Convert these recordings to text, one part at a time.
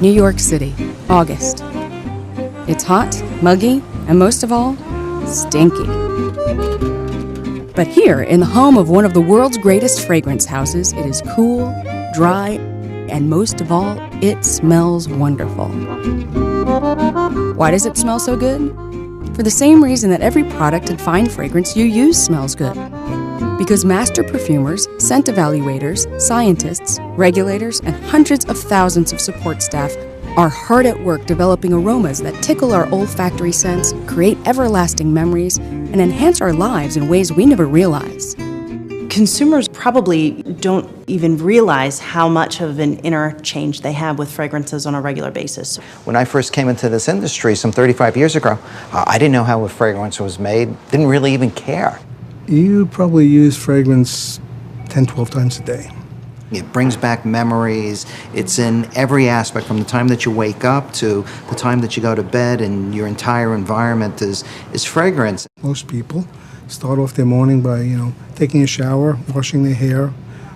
New York City, August. It's hot, muggy, and most of all, stinky. But here, in the home of one of the world's greatest fragrance houses, it is cool, dry, and most of all, it smells wonderful. Why does it smell so good? For the same reason that every product and fine fragrance you use smells good. Because master perfumers, scent evaluators, scientists, regulators, and hundreds of thousands of support staff are hard at work developing aromas that tickle our olfactory sense, create everlasting memories, and enhance our lives in ways we never realize. Consumers probably don't even realize how much of an inner change they have with fragrances on a regular basis. When I first came into this industry some 35 years ago, I didn't know how a fragrance was made, didn't really even care. You probably use fragrance 10, 12 times a day. It brings back memories. It's in every aspect, from the time that you wake up to the time that you go to bed, and your entire environment is fragrance. Most people start off their morning by, taking a shower, washing their hair,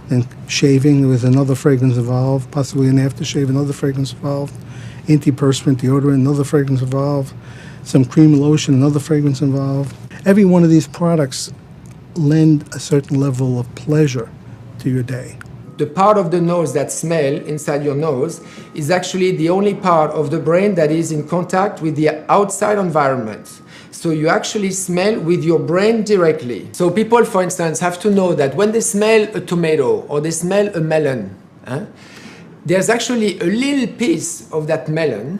then shaving with another fragrance involved, possibly an aftershave, another fragrance involved, antiperspirant, deodorant, another fragrance involved, some cream lotion, another fragrance involved. Every one of these products lend a certain level of pleasure to your day. The part of the nose that smells inside your nose is actually the only part of the brain that is in contact with the outside environment. So you actually smell with your brain directly. So people, for instance, have to know that when they smell a tomato or they smell a melon, there's actually a little piece of that melon,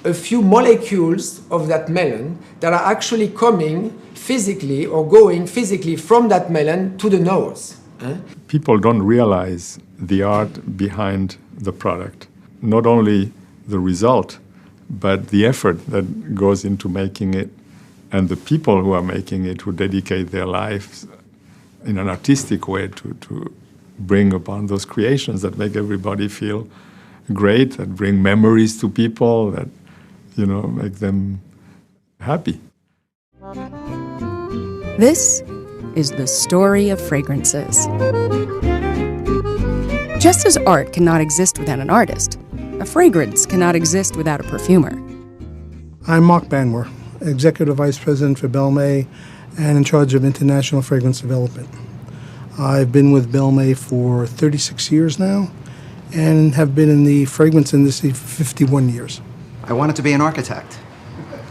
a few molecules of that melon that are actually coming physically or going physically from that melon to the nose. People don't realize the art behind the product. Not only the result, but the effort that goes into making it, and the people who are making it, who dedicate their lives in an artistic way to bring upon those creations that make everybody feel great, that bring memories to people, that make them happy. This is the story of fragrances. Just as art cannot exist without an artist, a fragrance cannot exist without a perfumer. I'm Mark Banwer, Executive Vice President for Belmay and in charge of international fragrance development. I've been with Belmay for 36 years now and have been in the fragrance industry for 51 years. I wanted to be an architect.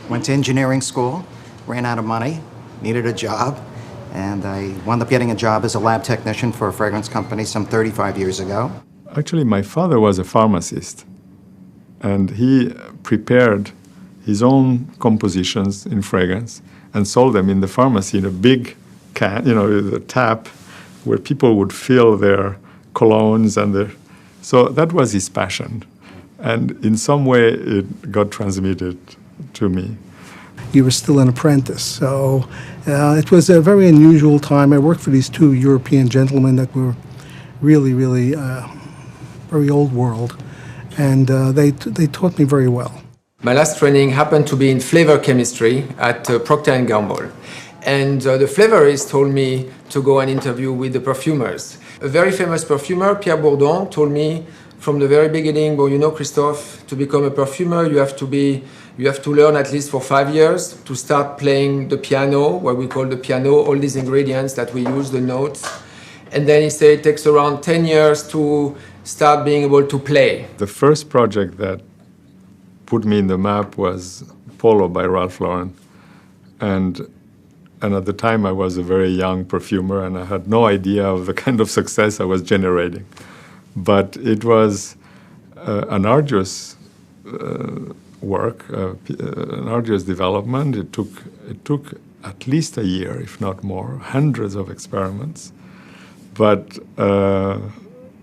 Went to engineering school, ran out of money, needed a job, and I wound up getting a job as a lab technician for a fragrance company some 35 years ago. Actually, my father was a pharmacist, and he prepared his own compositions in fragrance and sold them in the pharmacy in a big can, with a tap, where people would fill their colognes so that was his passion. And in some way, it got transmitted to me. You were still an apprentice, so it was a very unusual time. I worked for these two European gentlemen that were really, really very old world, and they taught me very well. My last training happened to be in flavor chemistry at Procter & Gamble. And the flavorist told me to go and interview with the perfumers. A very famous perfumer, Pierre Bourdon, told me from the very beginning, Christophe, to become a perfumer, you have to learn at least for 5 years to start playing the piano, what we call the piano, all these ingredients that we use, the notes. And then he said it takes around 10 years to start being able to play. The first project that put me in the map was Polo by Ralph Lauren. And at the time I was a very young perfumer and I had no idea of the kind of success I was generating. But it was an arduous work, an arduous development. It took at least a year, if not more, hundreds of experiments. But the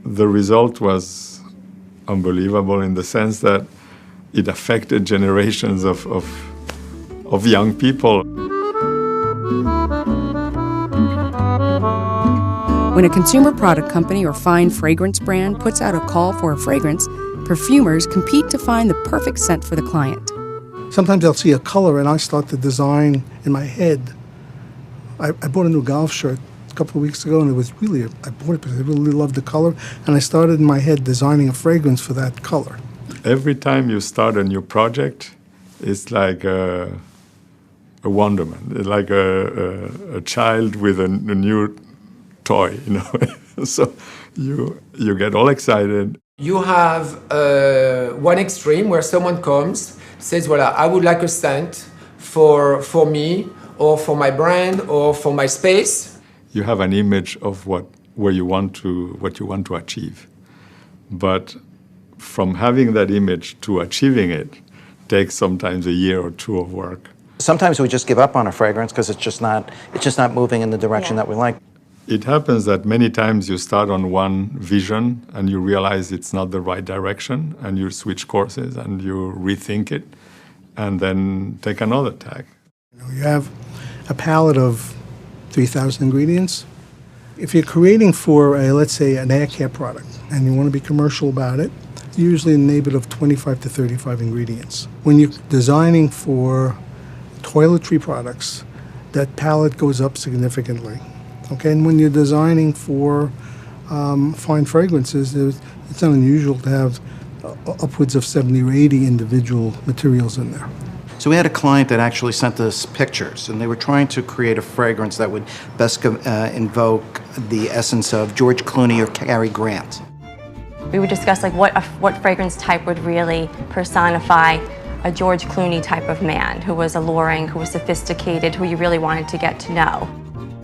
result was unbelievable in the sense that it affected generations of young people. When a consumer product company or fine fragrance brand puts out a call for a fragrance, perfumers compete to find the perfect scent for the client. Sometimes I'll see a color and I start to design in my head. I bought a new golf shirt a couple of weeks ago, and it was I bought it because I really loved the color, and I started in my head designing a fragrance for that color. every time you start a new project, it's like a wonderment. It's like a child with a new toy, you know. So you get all excited. You have one extreme where someone comes, says, well, I would like a scent for me, or for my brand, or for my space. You have an image of what you want to achieve. But from having that image to achieving it takes sometimes a year or two of work. Sometimes we just give up on a fragrance because it's just not moving in the direction that we like. It happens that many times you start on one vision and you realize it's not the right direction, and you switch courses and you rethink it and then take another tack. You have a palette of 3,000 ingredients. If you're creating for, let's say, an hair care product and you want to be commercial about it, usually in the neighborhood of 25 to 35 ingredients. When you're designing for toiletry products, that palette goes up significantly. Okay, and when you're designing for fine fragrances, it's not unusual to have upwards of 70 or 80 individual materials in there. So we had a client that actually sent us pictures, and they were trying to create a fragrance that would best invoke the essence of George Clooney or Cary Grant. We would discuss like what fragrance type would really personify a George Clooney type of man, who was alluring, who was sophisticated, who you really wanted to get to know.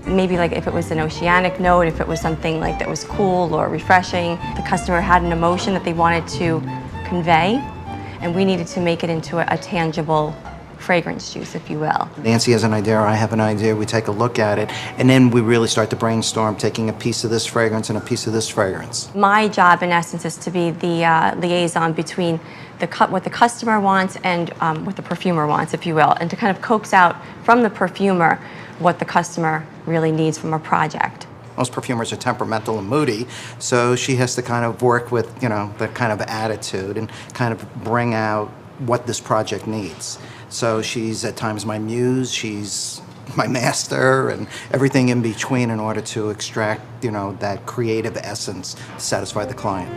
Maybe like if it was an oceanic note, if it was something like that was cool or refreshing, the customer had an emotion that they wanted to convey, and we needed to make it into a tangible fragrance juice, if you will. Nancy has an idea, or I have an idea, we take a look at it, and then we really start to brainstorm, taking a piece of this fragrance and a piece of this fragrance. My job, in essence, is to be the liaison between what the customer wants and what the perfumer wants, if you will, and to kind of coax out from the perfumer what the customer really needs from a project. Most perfumers are temperamental and moody, so she has to kind of work with, that kind of attitude and kind of bring out what this project needs. So she's at times my muse, she's my master, and everything in between in order to extract, that creative essence to satisfy the client.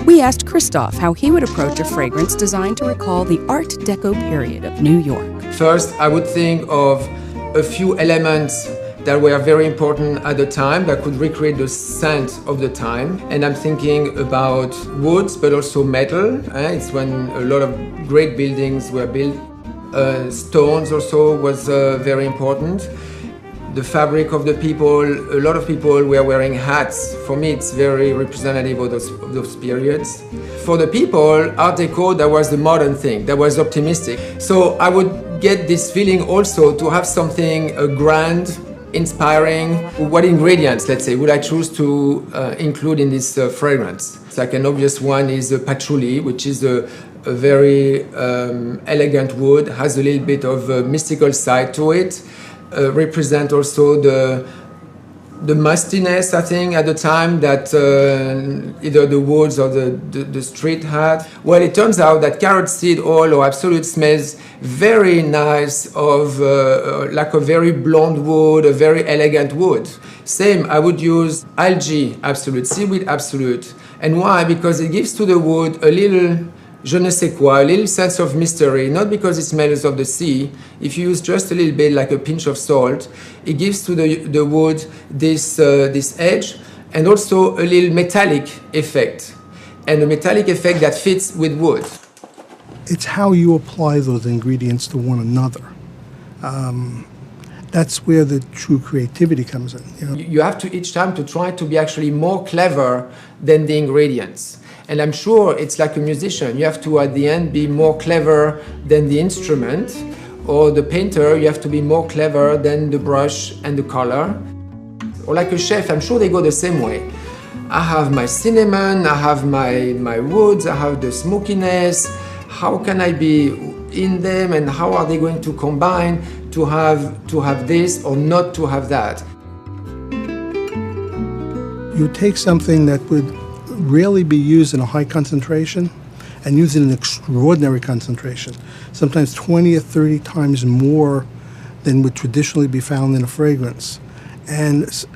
We asked Christophe how he would approach a fragrance designed to recall the Art Deco period of New York. First, I would think of a few elements that were very important at the time that could recreate the scent of the time. And I'm thinking about woods, but also metal. It's when a lot of great buildings were built. Stones also was very important. The fabric of the people, a lot of people were wearing hats. For me, it's very representative of those periods. For the people, Art Deco, that was the modern thing, that was optimistic. So I would get this feeling also to have something grand, inspiring. What ingredients, let's say, would I choose to include in this fragrance? It's like an obvious one is patchouli, which is a very elegant wood, has a little bit of a mystical side to it. Represent also the mustiness, I think, at the time that either the woods or the street had. Well, it turns out that carrot seed oil or absolute smells very nice of like a very blonde wood, a very elegant wood. Same, I would use algae absolute, seaweed absolute. And why? Because it gives to the wood a little je ne sais quoi, a little sense of mystery, not because it smells of the sea. If you use just a little bit, like a pinch of salt, it gives to the wood this edge and also a little metallic effect, and a metallic effect that fits with wood. It's how you apply those ingredients to one another. That's where the true creativity comes in. You have to each time to try to be actually more clever than the ingredients. And I'm sure it's like a musician. You have to, at the end, be more clever than the instrument. Or the painter, you have to be more clever than the brush and the color. Or like a chef, I'm sure they go the same way. I have my cinnamon, I have my woods, I have the smokiness. How can I be in them, and how are they going to combine to have this or not to have that? You take something that would rarely be used in a high concentration and use it in extraordinary concentration, sometimes 20 or 30 times more than would traditionally be found in a fragrance. And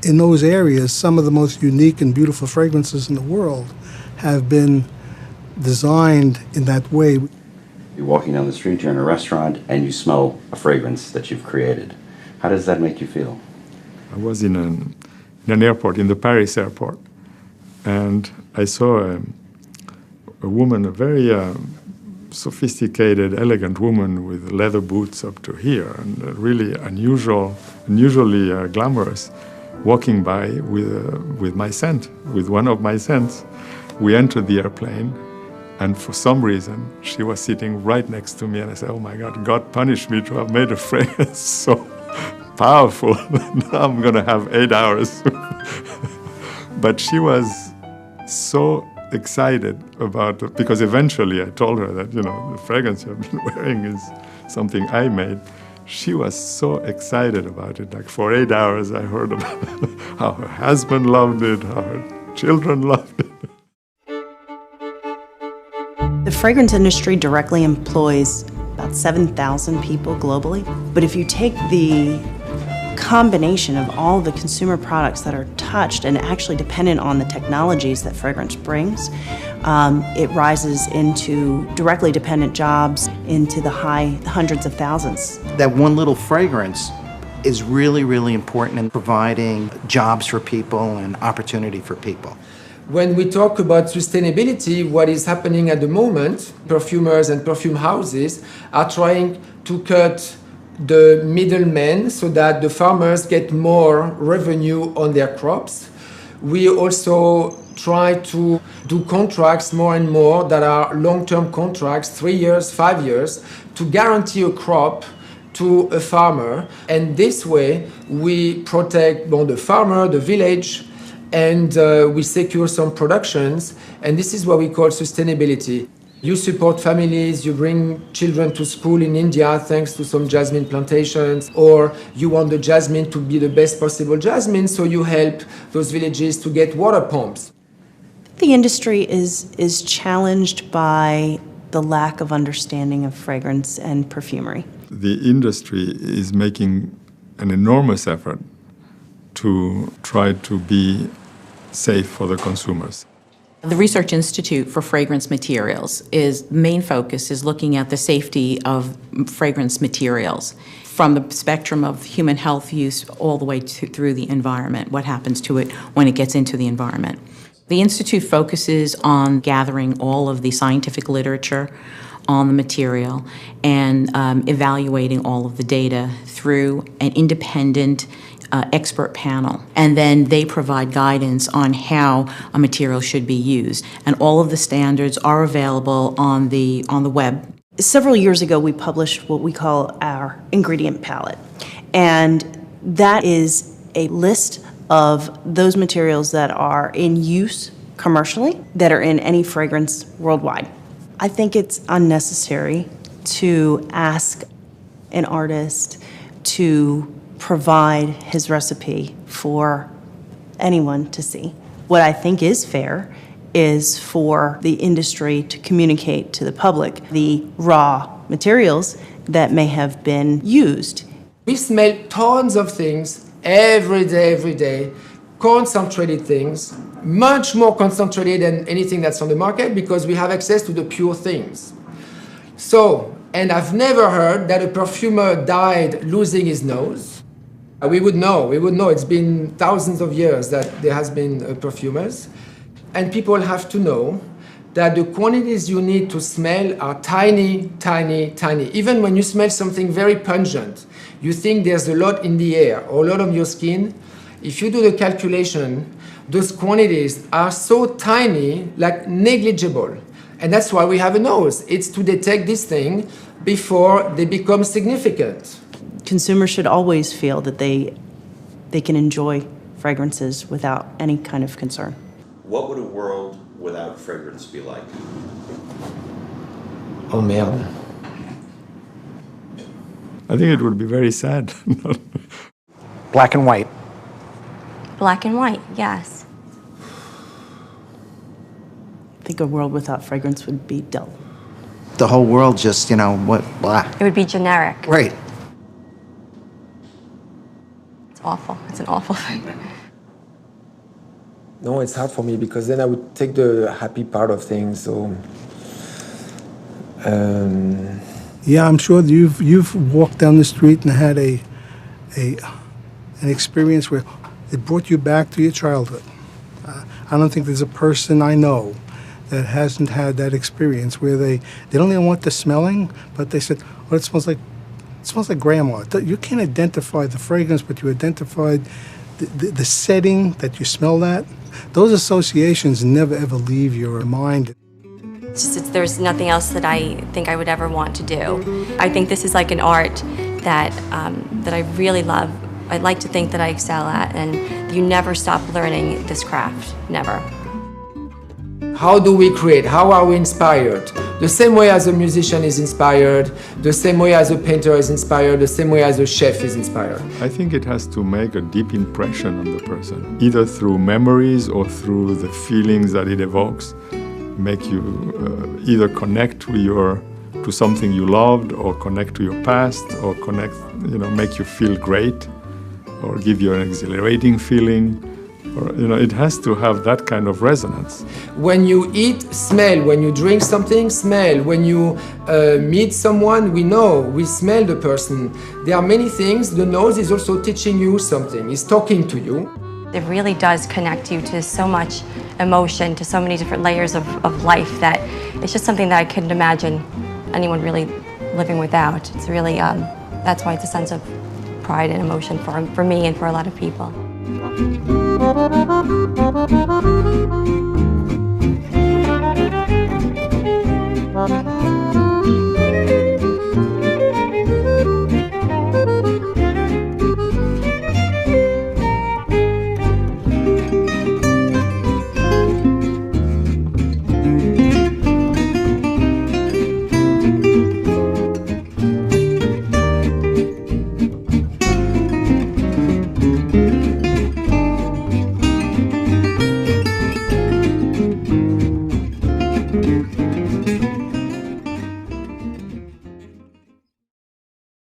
in those areas, some of the most unique and beautiful fragrances in the world have been designed in that way. You're walking down the street, you're in a restaurant, and you smell a fragrance that you've created. How does that make you feel? I was in an airport, in the Paris airport, and I saw a woman, a very sophisticated, elegant woman with leather boots up to here, and really unusually glamorous, walking by with my scent, with one of my scents. We entered the airplane, and for some reason, she was sitting right next to me, and I said, oh my God, God punished me to have made a fragrance so powerful. Now I'm going to have 8 hours. But she was so excited about it, because eventually I told her that, the fragrance you've been wearing is something I made. She was so excited about it. Like for 8 hours I heard about how her husband loved it, how her children loved it. The fragrance industry directly employs about 7,000 people globally. But if you take the combination of all the consumer products that are touched and actually dependent on the technologies that fragrance brings, it rises into directly dependent jobs into the high hundreds of thousands. That one little fragrance is really, really important in providing jobs for people and opportunity for people. When we talk about sustainability, what is happening at the moment, perfumers and perfume houses are trying to cut the middlemen so that the farmers get more revenue on their crops. We also try to do contracts more and more that are long-term contracts, 3 years, 5 years, to guarantee a crop to a farmer. And this way we protect the farmer, the village, and we secure some productions. And this is what we call sustainability. You support families, you bring children to school in India thanks to some jasmine plantations, or you want the jasmine to be the best possible jasmine, so you help those villages to get water pumps. The industry is challenged by the lack of understanding of fragrance and perfumery. The industry is making an enormous effort to try to be safe for the consumers. The Research Institute for Fragrance Materials main focus is looking at the safety of fragrance materials from the spectrum of human health use all the way through the environment, what happens to it when it gets into the environment. The Institute focuses on gathering all of the scientific literature on the material and evaluating all of the data through an independent expert panel, and then they provide guidance on how a material should be used. And all of the standards are available on the web. Several years ago, we published what we call our ingredient palette, and that is a list of those materials that are in use commercially, that are in any fragrance worldwide. I think it's unnecessary to ask an artist to provide his recipe for anyone to see. What I think is fair is for the industry to communicate to the public the raw materials that may have been used. We smell tons of things every day, concentrated things, much more concentrated than anything that's on the market because we have access to the pure things. And I've never heard that a perfumer died losing his nose. We would know. It's been thousands of years that there has been perfumers. And people have to know that the quantities you need to smell are tiny, tiny, tiny. Even when you smell something very pungent, you think there's a lot in the air or a lot on your skin. If you do the calculation, those quantities are so tiny, like negligible. And that's why we have a nose. It's to detect this thing before they become significant. Consumers should always feel that they can enjoy fragrances without any kind of concern. What would a world without fragrance be like? Oh, man. I think it would be very sad. Black and white. Black and white, yes. I think a world without fragrance would be dull. The whole world just, blah. It would be generic. Right. It's awful. It's an awful thing. No, it's hard for me because then I would take the happy part of things. So Yeah, I'm sure that you've walked down the street and had an experience where it brought you back to your childhood. I don't think there's a person I know that hasn't had that experience where they don't even want the smelling, but they said, "Oh, it smells like grandma." You can't identify the fragrance, but you identified the setting that you smell that. Those associations never ever leave your mind. There's nothing else that I think I would ever want to do. I think this is like an art that I really love. I'd like to think that I excel at, and you never stop learning this craft, never. How do we create? How are we inspired? The same way as a musician is inspired, the same way as a painter is inspired, the same way as a chef is inspired. I think it has to make a deep impression on the person, either through memories or through the feelings that it evokes. Make you either connect to something you loved, or connect to your past, or make you feel great, or give you an exhilarating feeling, or it has to have that kind of resonance. When you eat, smell. When you drink something, smell. When you meet someone, we smell the person. There are many things. The nose is also teaching you something. It's talking to you. It really does connect you to so much emotion, to so many different layers of life, that it's just something that I couldn't imagine anyone really living without. It's really, that's why it's a sense of pride and emotion for me and for a lot of people. Thank you.